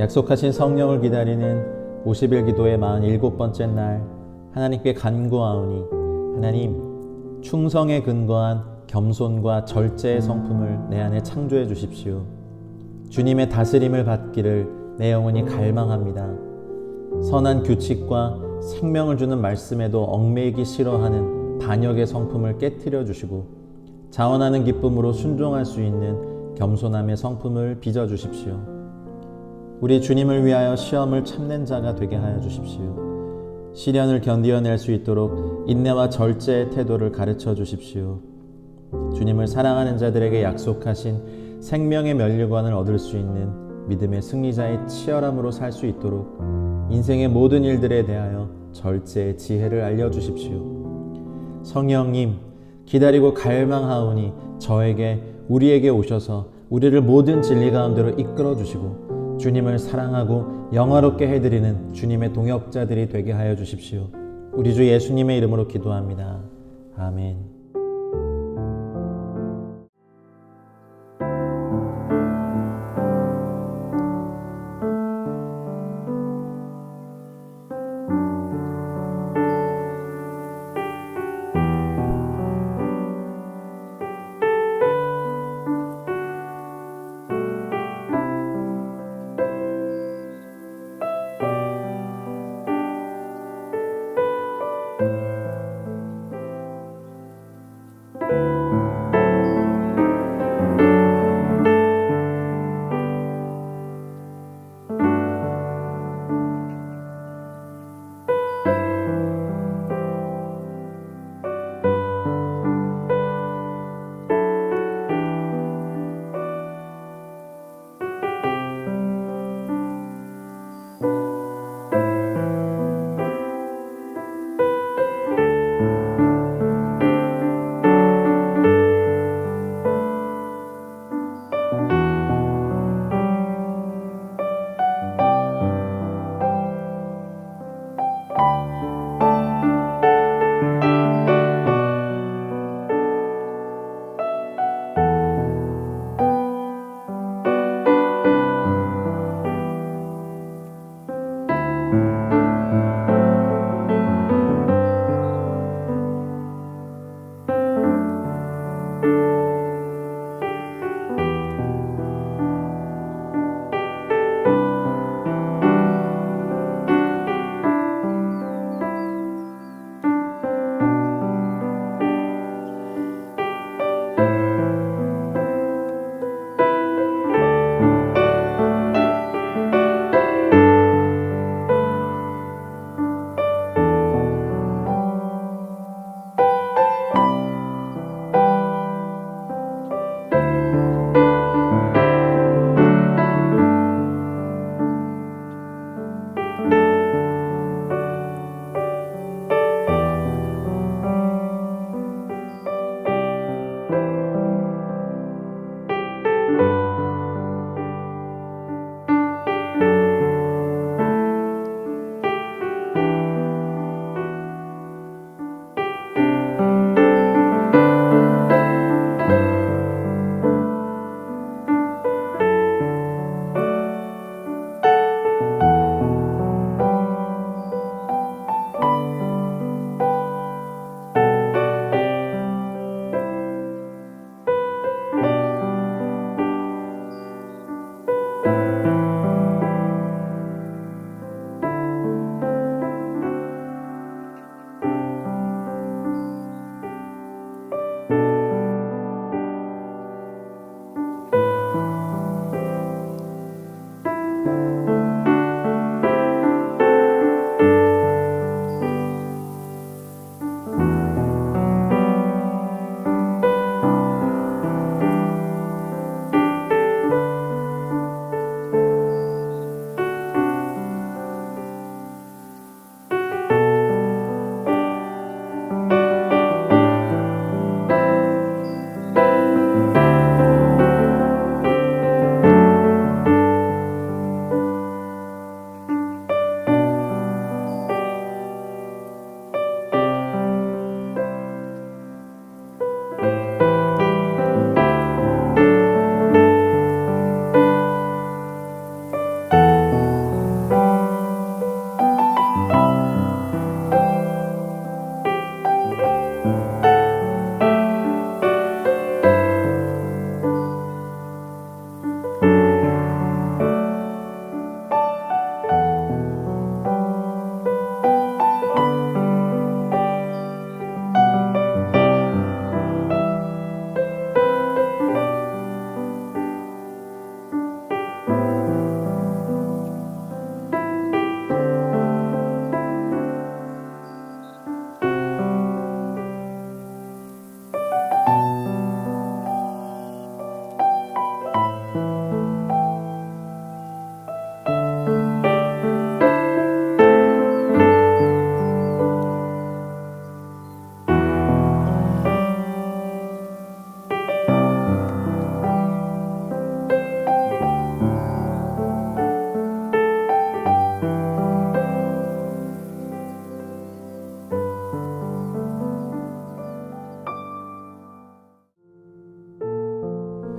약속하신 성령을 기다리는 50일 기도의 47번째 날, 하나님께 간구하오니 하나님, 충성에 근거한 겸손과 절제의 성품을 내 안에 창조해 주십시오. 주님의 다스림을 받기를 내 영혼이 갈망합니다. 선한 규칙과 생명을 주는 말씀에도 얽매이기 싫어하는 반역의 성품을 깨트려 주시고, 자원하는 기쁨으로 순종할 수 있는 겸손함의 성품을 빚어 주십시오. 우리 주님을 위하여 시험을 참는 자가 되게 하여 주십시오. 시련을 견디어낼 수 있도록 인내와 절제의 태도를 가르쳐 주십시오. 주님을 사랑하는 자들에게 약속하신 생명의 면류관을 얻을 수 있는 믿음의 승리자의 치열함으로 살 수 있도록 인생의 모든 일들에 대하여 절제의 지혜를 알려주십시오. 성령님, 기다리고 갈망하오니 우리에게 오셔서 우리를 모든 진리 가운데로 이끌어 주시고 주님을 사랑하고 영화롭게 해드리는 주님의 동역자들이 되게 하여 주십시오. 우리 주 예수님의 이름으로 기도합니다. 아멘.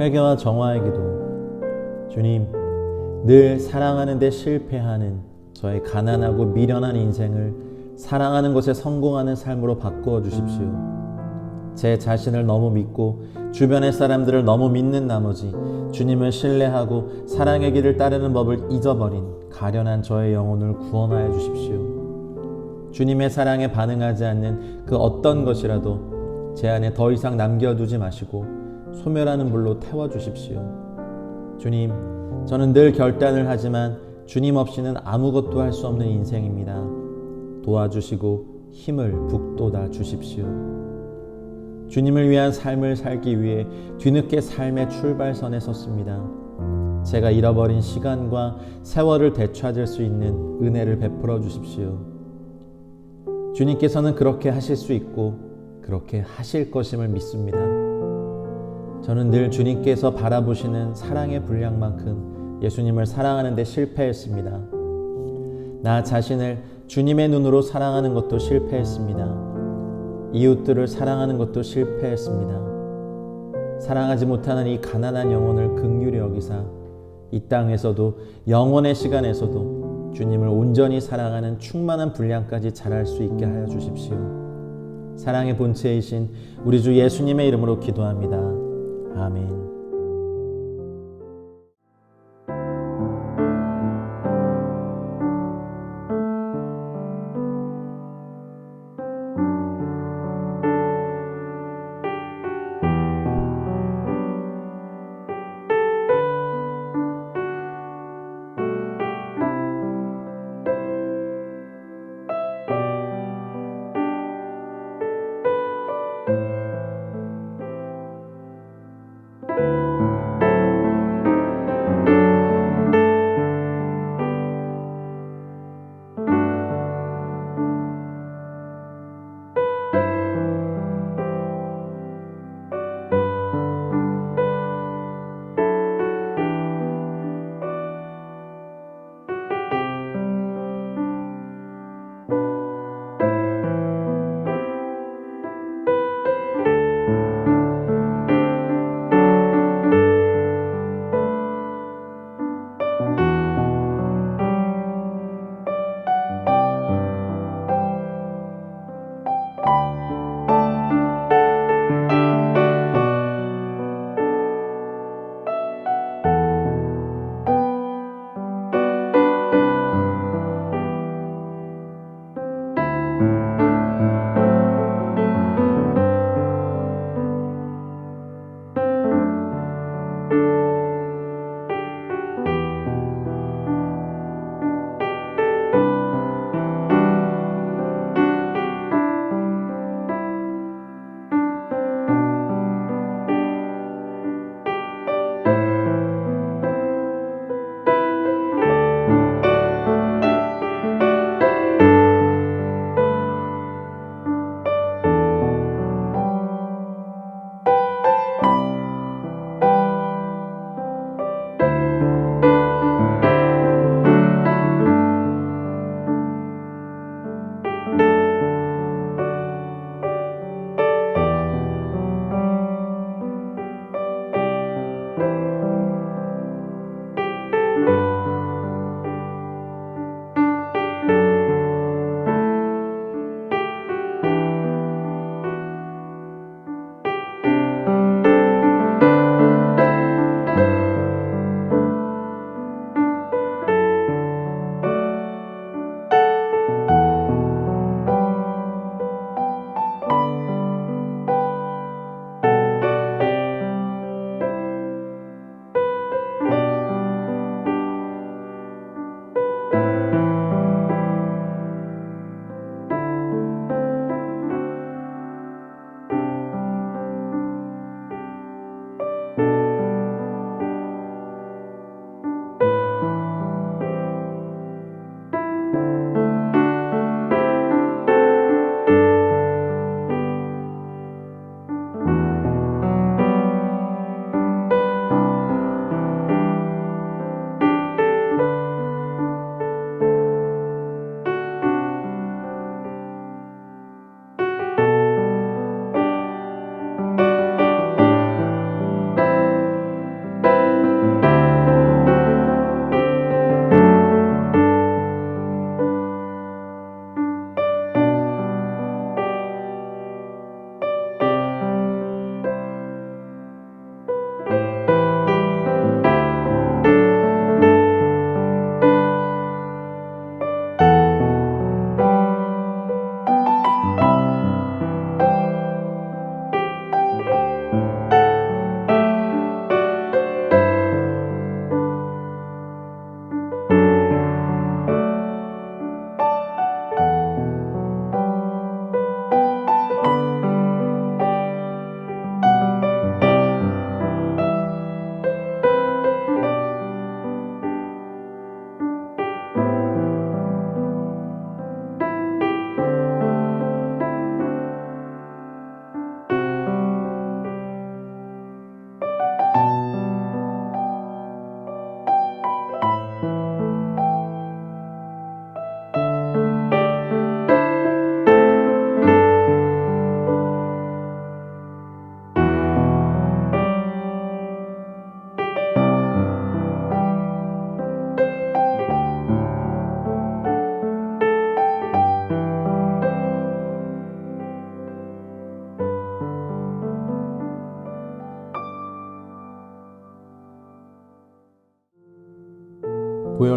회개와 정화의 기도. 주님, 늘 사랑하는 데 실패하는 저의 가난하고 미련한 인생을 사랑하는 것에 성공하는 삶으로 바꾸어 주십시오. 제 자신을 너무 믿고 주변의 사람들을 너무 믿는 나머지 주님을 신뢰하고 사랑의 길을 따르는 법을 잊어버린 가련한 저의 영혼을 구원하여 주십시오. 주님의 사랑에 반응하지 않는 그 어떤 것이라도 제 안에 더 이상 남겨두지 마시고 소멸하는 불로 태워주십시오. 주님, 저는 늘 결단을 하지만 주님 없이는 아무것도 할 수 없는 인생입니다. 도와주시고 힘을 북돋아 주십시오. 주님을 위한 삶을 살기 위해 뒤늦게 삶의 출발선에 섰습니다. 제가 잃어버린 시간과 세월을 되찾을 수 있는 은혜를 베풀어 주십시오. 주님께서는 그렇게 하실 수 있고 그렇게 하실 것임을 믿습니다. 저는 늘 주님께서 바라보시는 사랑의 분량만큼 예수님을 사랑하는 데 실패했습니다. 나 자신을 주님의 눈으로 사랑하는 것도 실패했습니다. 이웃들을 사랑하는 것도 실패했습니다. 사랑하지 못하는 이 가난한 영혼을 긍휼히 여기사 이 땅에서도 영원의 시간에서도 주님을 온전히 사랑하는 충만한 분량까지 자랄 수 있게 하여 주십시오. 사랑의 본체이신 우리 주 예수님의 이름으로 기도합니다. 아멘.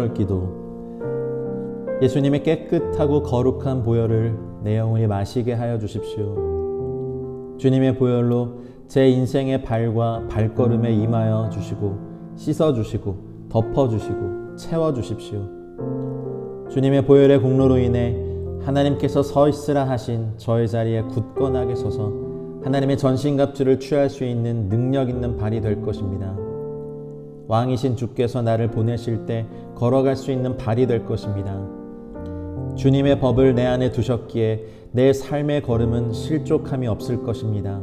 간절 기도. 예수님의 깨끗하고 거룩한 보혈을 내 영혼이 마시게 하여 주십시오. 주님의 보혈로 제 인생의 발과 발걸음에 임하여 주시고 씻어주시고 덮어주시고 채워주십시오. 주님의 보혈의 공로로 인해 하나님께서 서 있으라 하신 저의 자리에 굳건하게 서서 하나님의 전신갑주를 취할 수 있는 능력 있는 발이 될 것입니다. 왕이신 주께서 나를 보내실 때 걸어갈 수 있는 발이 될 것입니다. 주님의 법을 내 안에 두셨기에 내 삶의 걸음은 실족함이 없을 것입니다.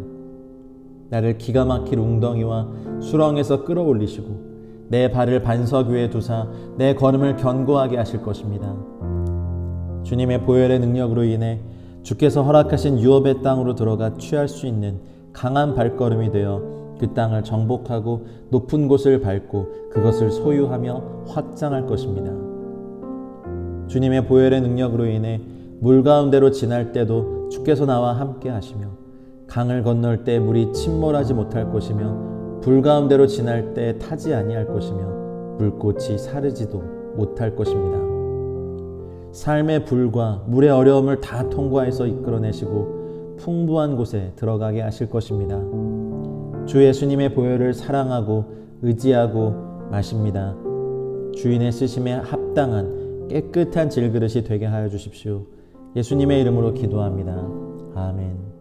나를 기가 막힐 웅덩이와 수렁에서 끌어올리시고 내 발을 반석 위에 두사 내 걸음을 견고하게 하실 것입니다. 주님의 보혈의 능력으로 인해 주께서 허락하신 유업의 땅으로 들어가 취할 수 있는 강한 발걸음이 되어 그 땅을 정복하고 높은 곳을 밟고 그것을 소유하며 확장할 것입니다. 주님의 보혈의 능력으로 인해 물 가운데로 지날 때도 주께서 나와 함께 하시며 강을 건널 때 물이 침몰하지 못할 것이며 불 가운데로 지날 때 타지 아니할 것이며 불꽃이 사르지도 못할 것입니다. 삶의 불과 물의 어려움을 다 통과해서 이끌어내시고 풍부한 곳에 들어가게 하실 것입니다. 주 예수님의 보혈을 사랑하고 의지하고 마십니다. 주인의 쓰심에 합당한 깨끗한 질그릇이 되게 하여 주십시오. 예수님의 이름으로 기도합니다. 아멘.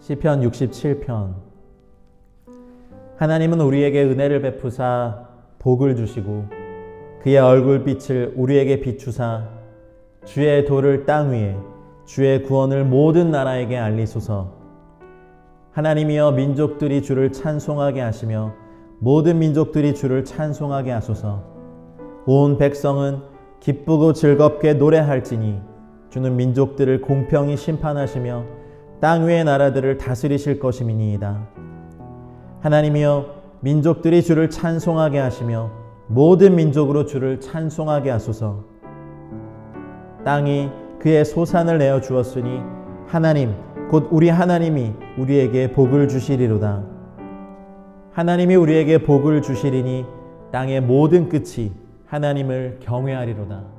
시편 67편. 하나님은 우리에게 은혜를 베푸사 복을 주시고 그의 얼굴빛을 우리에게 비추사 주의 도를 땅 위에 주의 구원을 모든 나라에게 알리소서. 하나님이여 민족들이 주를 찬송하게 하시며 모든 민족들이 주를 찬송하게 하소서. 온 백성은 기쁘고 즐겁게 노래할지니 주는 민족들을 공평히 심판하시며 땅 위의 나라들을 다스리실 것임이니이다. 하나님이여 민족들이 주를 찬송하게 하시며 모든 민족으로 주를 찬송하게 하소서. 땅이 그의 소산을 내어 주었으니 하나님 곧 우리 하나님이 우리에게 복을 주시리로다. 하나님이 우리에게 복을 주시리니 땅의 모든 끝이 하나님을 경외하리로다.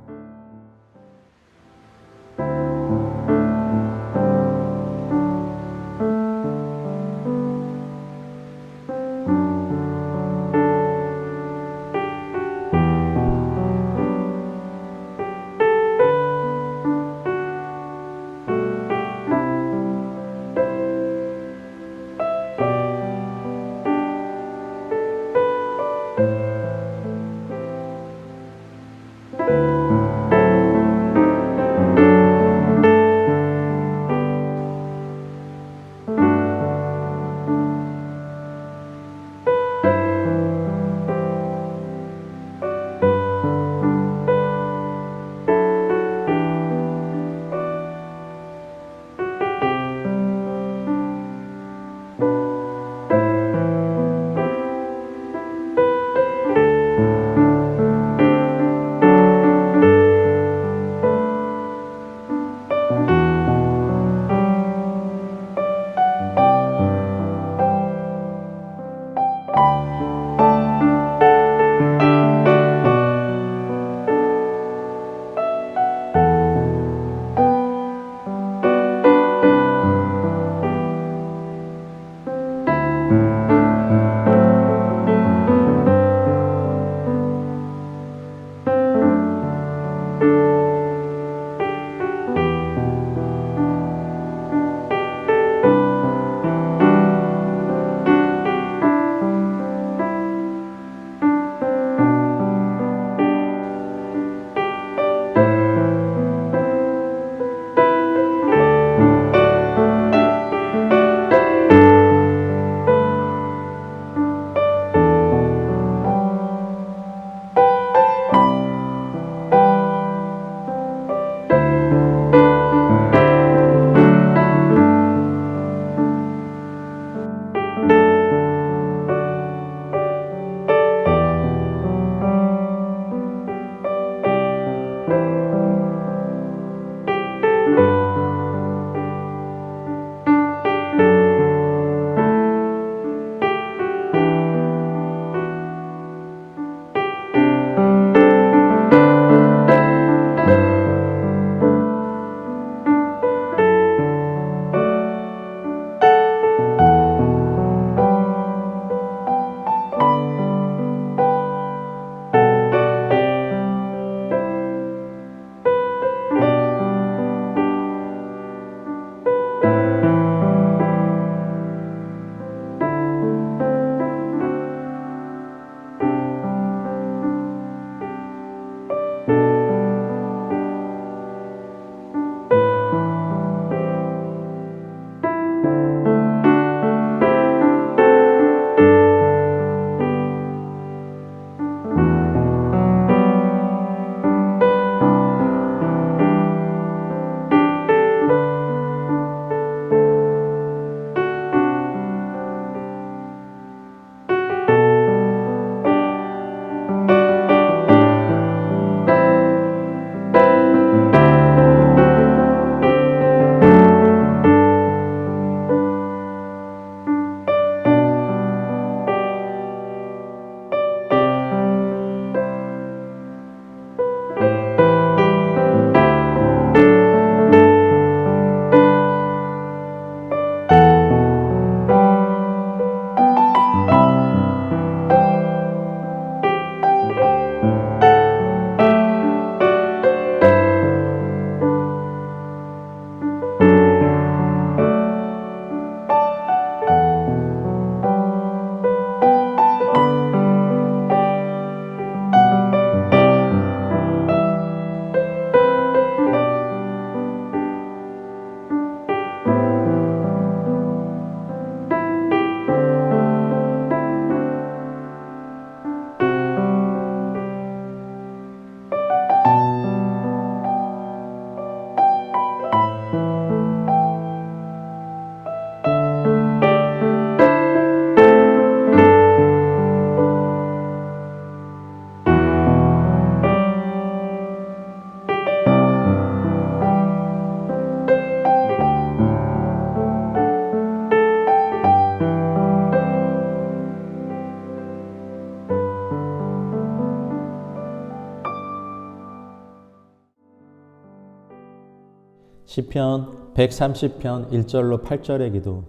시편 130편 1절로 8절의 기도.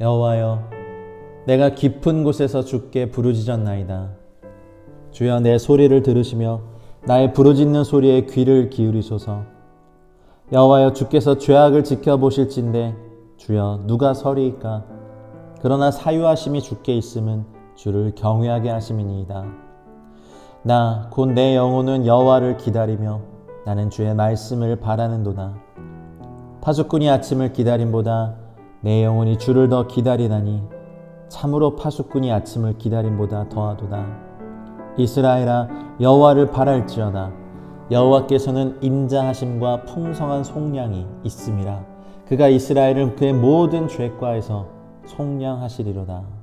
여호와여, 내가 깊은 곳에서 주께 부르짖었나이다. 주여, 내 소리를 들으시며 나의 부르짖는 소리에 귀를 기울이소서. 여호와여, 주께서 죄악을 지켜보실진대 주여, 누가 서리이까? 그러나 사유하심이 주께 있음은 주를 경외하게 하심이니이다. 나 곧 내 영혼은 여호와를 기다리며 나는 주의 말씀을 바라는도다. 파수꾼이 아침을 기다림보다 내 영혼이 주를 더 기다리다니 참으로 파수꾼이 아침을 기다림보다 더하도다. 이스라엘아, 여호와를 바랄지어다. 여호와께서는 인자하심과 풍성한 속량이 있음이라. 그가 이스라엘을 그의 모든 죄과에서 속량하시리로다.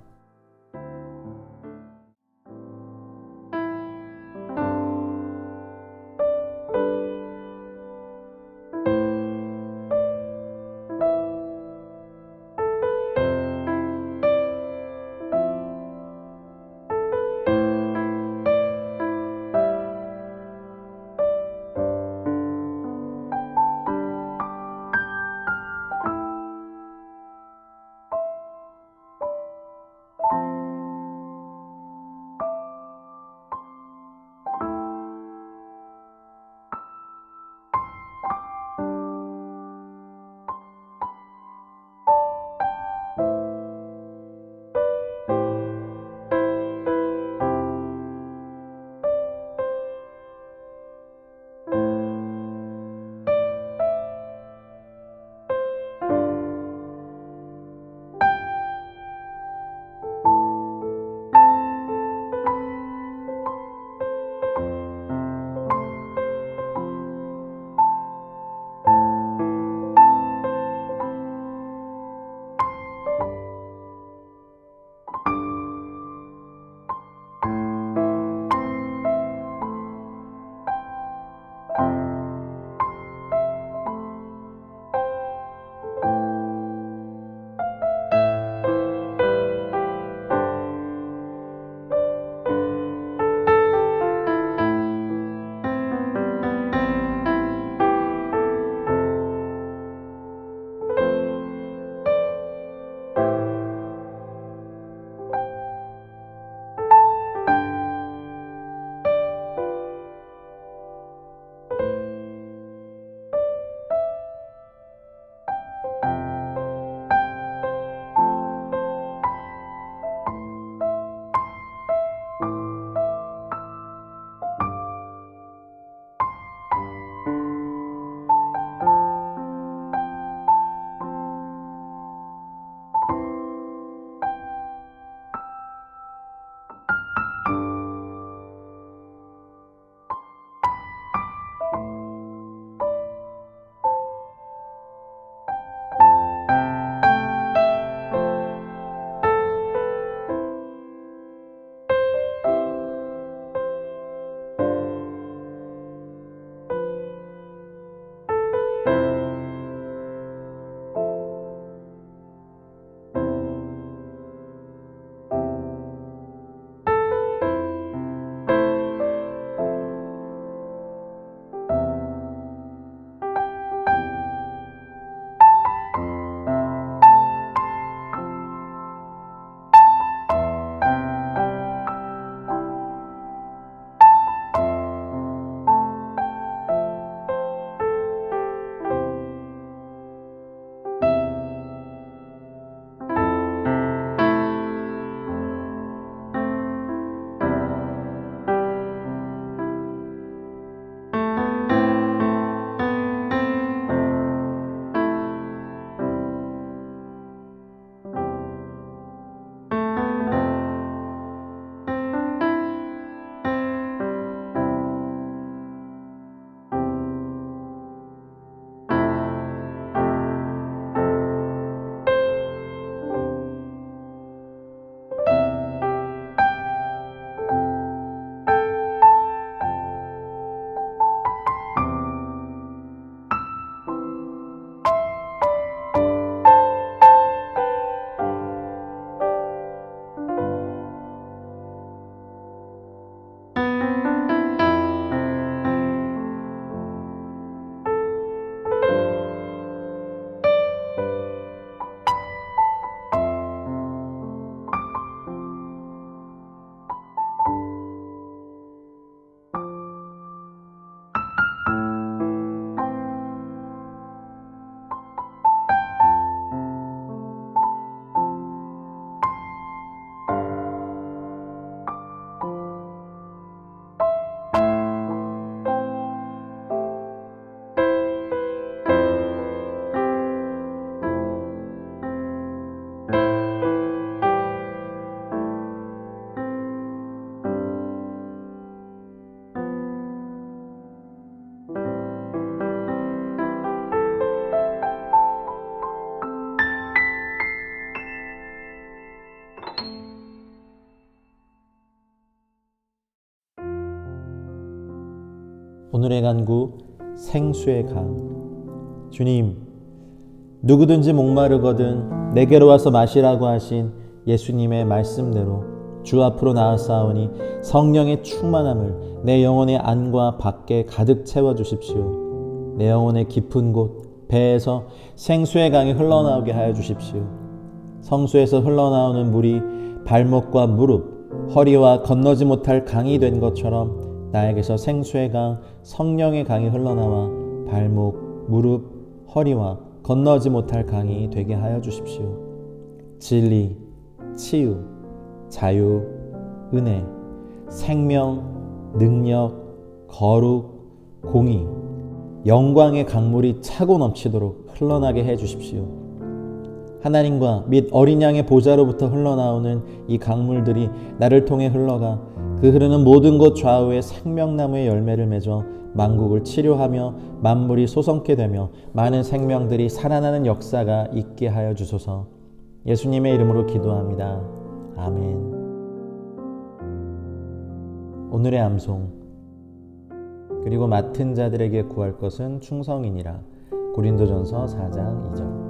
오늘의 간구 생수의 강. 주님, 누구든지 목마르거든 내게로 와서 마시라고 하신 예수님의 말씀대로 주 앞으로 나아싸우니 성령의 충만함을 내 영혼의 안과 밖에 가득 채워주십시오. 내 영혼의 깊은 곳 배에서 생수의 강이 흘러나오게 하여 주십시오. 성수에서 흘러나오는 물이 발목과 무릎, 허리와 건너지 못할 강이 된 것처럼 나에게서 생수의 강, 성령의 강이 흘러나와 발목, 무릎, 허리와 건너지 못할 강이 되게 하여 주십시오. 진리, 치유, 자유, 은혜, 생명, 능력, 거룩, 공의, 영광의 강물이 차고 넘치도록 흘러나게 해 주십시오. 하나님과 및 어린 양의 보좌로부터 흘러나오는 이 강물들이 나를 통해 흘러가 그 흐르는 모든 곳 좌우에 생명나무의 열매를 맺어 만국을 치료하며 만물이 솟성케 되며 많은 생명들이 살아나는 역사가 있게 하여 주소서. 예수님의 이름으로 기도합니다. 아멘. 오늘의 암송. 그리고 맡은 자들에게 구할 것은 충성이니라. 고린도전서 4장 2절.